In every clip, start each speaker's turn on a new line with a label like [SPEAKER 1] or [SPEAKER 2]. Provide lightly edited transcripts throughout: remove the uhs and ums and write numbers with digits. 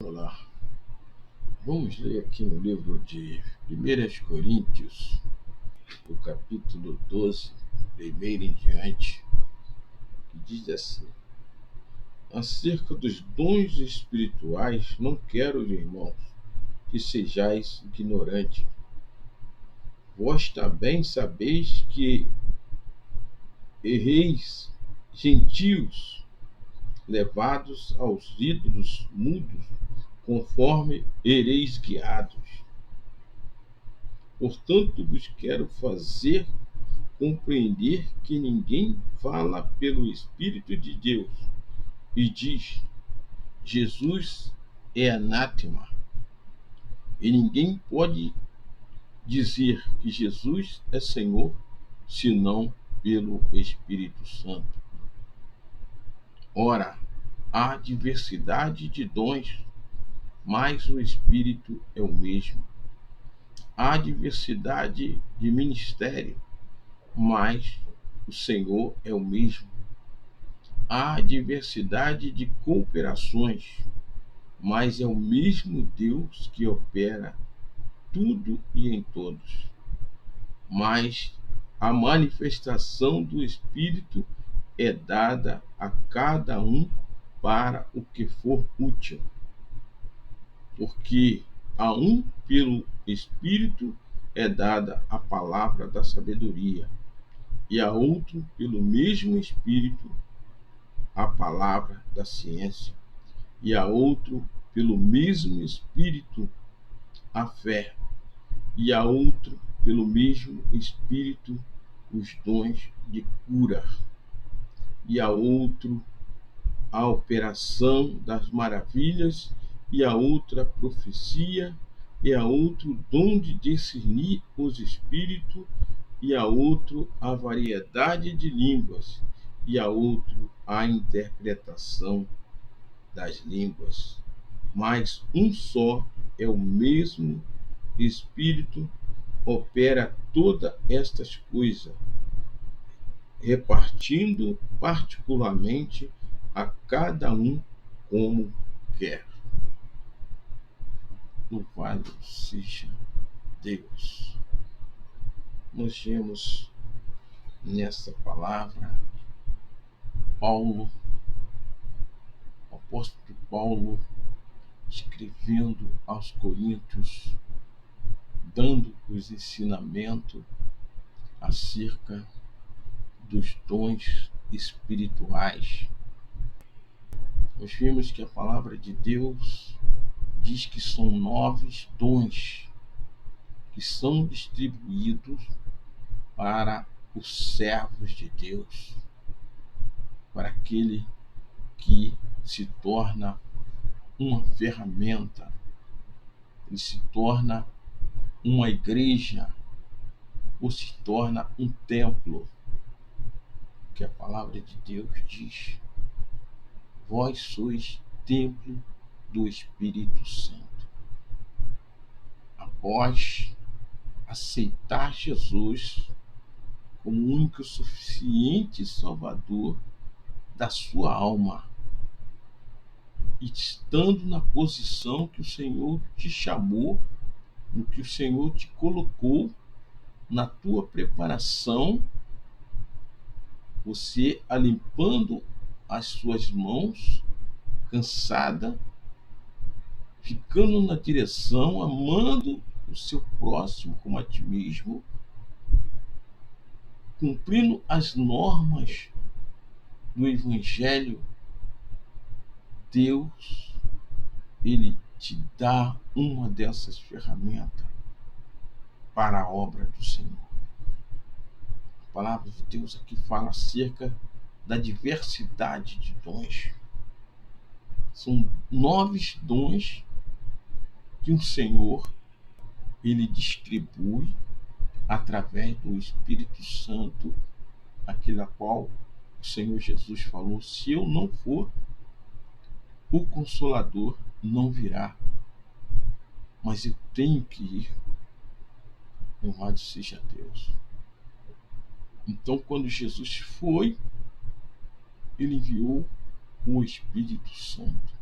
[SPEAKER 1] Olá, vamos ler aqui no livro de 1 Coríntios, do capítulo 12, primeiro em diante, que diz assim: acerca dos dons espirituais, não quero, irmãos, que sejais ignorantes. Vós também sabeis que erreis gentios, levados aos ídolos mudos, conforme ereis guiados. Portanto, vos quero fazer compreender que ninguém fala pelo Espírito de Deus e diz: Jesus é anátema. E ninguém pode dizer que Jesus é Senhor senão pelo Espírito Santo. Ora, há diversidade de dons, mas o Espírito é o mesmo. Há diversidade de ministério, mas o Senhor é o mesmo. Há diversidade de cooperações, mas é o mesmo Deus que opera tudo e em todos. Mas a manifestação do Espírito é dada a cada um para o que for útil. Porque a um pelo Espírito é dada a palavra da sabedoria, e a outro pelo mesmo Espírito a palavra da ciência, e a outro pelo mesmo Espírito a fé, e a outro pelo mesmo Espírito os dons de cura, e a outro a operação das maravilhas, e a outra a profecia, e a outro dom de discernir os espíritos, e a outro a variedade de línguas, e a outro a interpretação das línguas. Mas um só é o mesmo Espírito, opera todas estas coisas, repartindo particularmente a cada um como quer. Louvado seja Deus. Nós vemos nessa palavra Paulo, o apóstolo Paulo, escrevendo aos Coríntios, dando os ensinamentos acerca dos dons espirituais. Nós vimos que a palavra de Deus diz que são 9 dons que são distribuídos para os servos de Deus, para aquele que se torna uma ferramenta, ele se torna uma igreja, ou se torna um templo, que a palavra de Deus diz: vós sois templo do Espírito Santo. Após aceitar Jesus como o único suficiente Salvador da sua alma, e estando na posição que o Senhor te chamou, no que o Senhor te colocou, na tua preparação, você alimpando as suas mãos, cansada, ficando na direção, amando o seu próximo como a ti mesmo, cumprindo as normas do Evangelho, Deus, ele te dá uma dessas ferramentas para a obra do Senhor. A palavra de Deus aqui fala acerca da diversidade de dons. São 9 dons que o Senhor ele distribui através do Espírito Santo, aquele a qual o Senhor Jesus falou: se eu não for, o Consolador não virá, mas eu tenho que ir. Louvado seja Deus. Então, quando Jesus foi, ele enviou o Espírito Santo.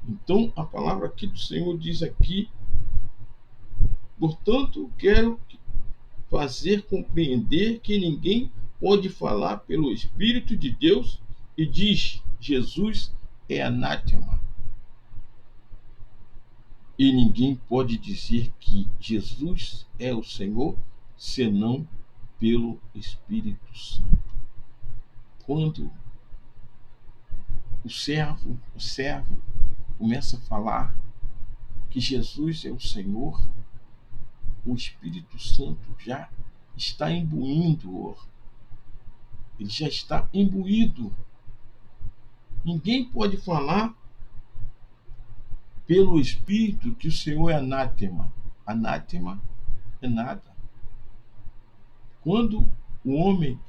[SPEAKER 1] Então, a palavra aqui do Senhor diz aqui: portanto, quero fazer compreender que ninguém pode falar pelo Espírito de Deus e diz: Jesus é anátema. E ninguém pode dizer que Jesus é o Senhor senão pelo Espírito Santo. Quando o servo começa a falar que Jesus é o Senhor, o Espírito Santo já está imbuindo-o. Ele já está imbuído. Ninguém pode falar pelo Espírito que o Senhor é anátema. Anátema é nada. Quando o homem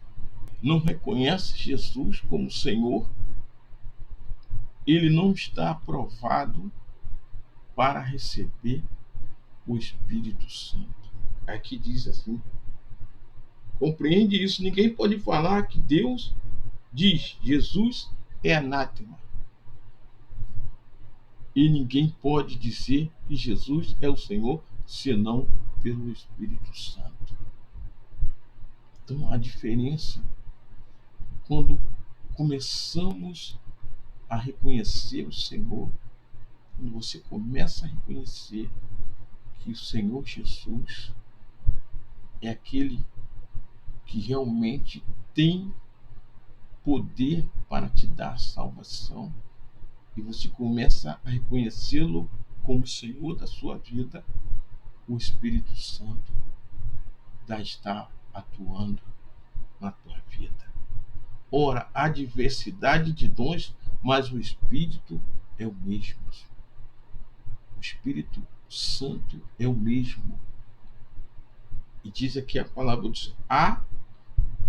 [SPEAKER 1] não reconhece Jesus como Senhor, ele não está aprovado para receber o Espírito Santo. Aqui diz assim: compreende isso? Ninguém pode falar que Deus diz Jesus é anátema. E ninguém pode dizer que Jesus é o Senhor senão pelo Espírito Santo. Então, a diferença, quando começamos a reconhecer o Senhor, quando você começa a reconhecer que o Senhor Jesus é aquele que realmente tem poder para te dar salvação, e você começa a reconhecê-lo como Senhor da sua vida, o Espírito Santo já está atuando na tua vida. Ora, há diversidade de dons, mas o Espírito é o mesmo. O Espírito Santo é o mesmo. E diz aqui a palavra diz: há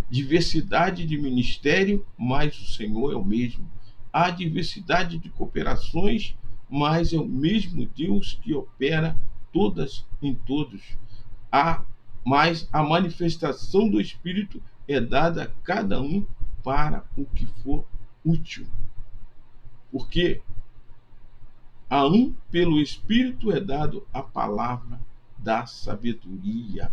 [SPEAKER 1] diversidade de ministério, mas o Senhor é o mesmo. Há diversidade de cooperações, mas é o mesmo Deus que opera todas em todos. Mas a manifestação do Espírito é dada a cada um para o que for útil. Porque a um, pelo Espírito, é dado a palavra da sabedoria,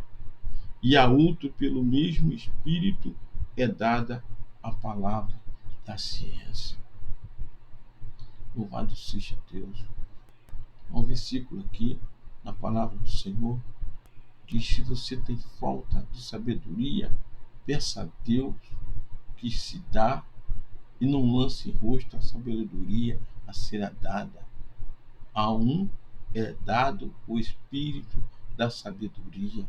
[SPEAKER 1] e a outro, pelo mesmo Espírito, é dada a palavra da ciência. Louvado seja Deus. Há um versículo aqui na palavra do Senhor que, se você tem falta de sabedoria, peça a Deus que se dá, e não lance em rosto a sabedoria a ser dada. A um é dado o Espírito da sabedoria,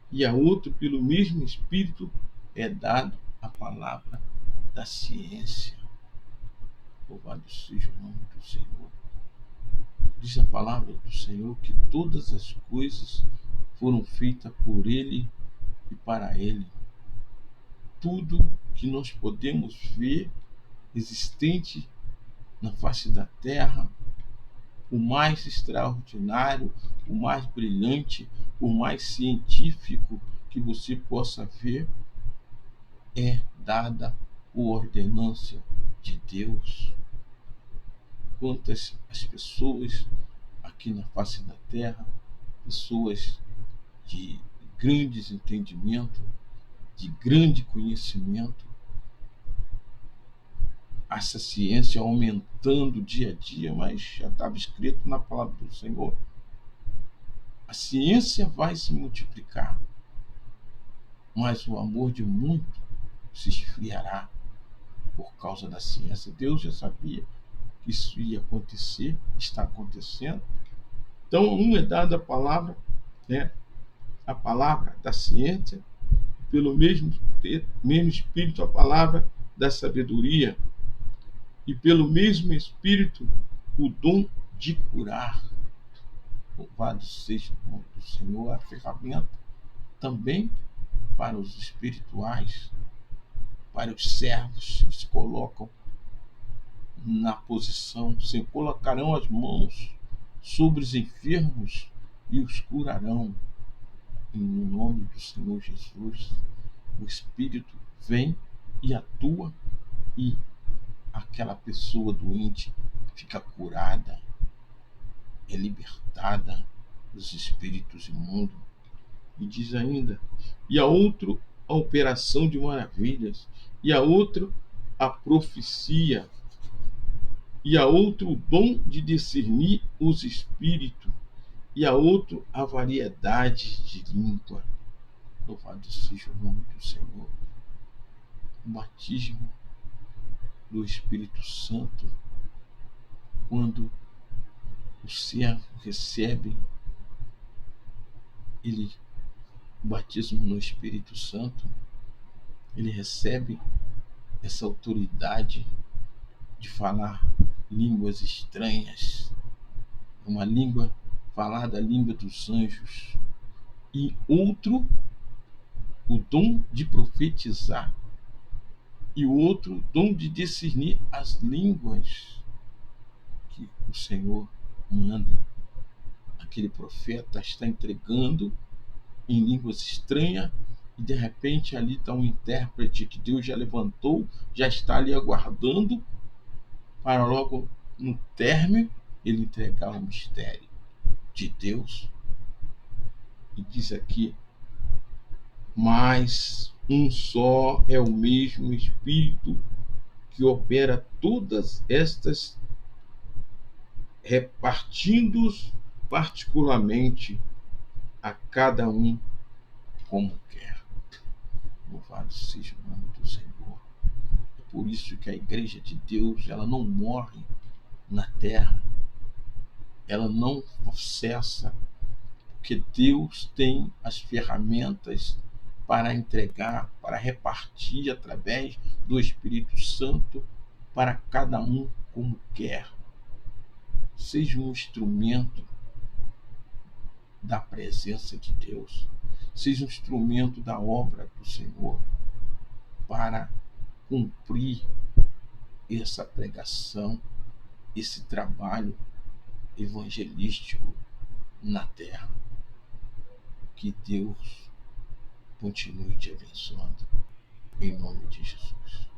[SPEAKER 1] e a outro, pelo mesmo Espírito, é dado a palavra da ciência. Louvado seja o nome do Senhor. Diz a palavra do Senhor que todas as coisas foram feitas por Ele e para Ele. Tudo que nós podemos ver existente na face da terra, o mais extraordinário, o mais brilhante, o mais científico que você possa ver, é dada por ordenância de Deus. Quantas as pessoas aqui na face da terra, pessoas de grandes entendimento, de grande conhecimento, essa ciência aumentando dia a dia, mas já estava escrito na palavra do Senhor: a ciência vai se multiplicar, mas o amor de muito se esfriará por causa da ciência. Deus já sabia que isso ia acontecer, está acontecendo. Então, um é dada a palavra, né, a palavra da ciência, pelo mesmo Espírito, a palavra da sabedoria, e pelo mesmo Espírito, o dom de curar. Louvado seja o nome do Senhor, a ferramenta também para os espirituais, para os servos que se colocam na posição, se colocarão as mãos sobre os enfermos e os curarão. No nome do Senhor Jesus, o Espírito vem e atua, e aquela pessoa doente fica curada, é libertada dos espíritos imundos. E diz ainda: e a outro a operação de maravilhas, e a outro a profecia, e a outro o dom de discernir os espíritos, e a outro a variedade de língua. Louvado seja o nome do Senhor. O batismo do Espírito Santo, quando o servo recebe o batismo no Espírito Santo, ele recebe essa autoridade de falar línguas estranhas, uma língua falada, a língua dos anjos, e outro o dom de profetizar, e o outro o dom de discernir as línguas que o Senhor manda. Aquele profeta está entregando em línguas estranhas, e de repente ali está um intérprete que Deus já levantou, já está ali aguardando para logo no término ele entregar o mistério de Deus. E diz aqui: mas um só é o mesmo Espírito que opera todas estas, repartindo-os particularmente a cada um como quer. Louvado seja o nome do Senhor. É por isso que a Igreja de Deus, ela não morre na terra, ela não cessa, porque Deus tem as ferramentas para entregar, para repartir através do Espírito Santo para cada um como quer. Seja um instrumento da presença de Deus, seja um instrumento da obra do Senhor para cumprir essa pregação, esse trabalho evangelístico na terra. Que Deus continue te abençoando, em nome de Jesus.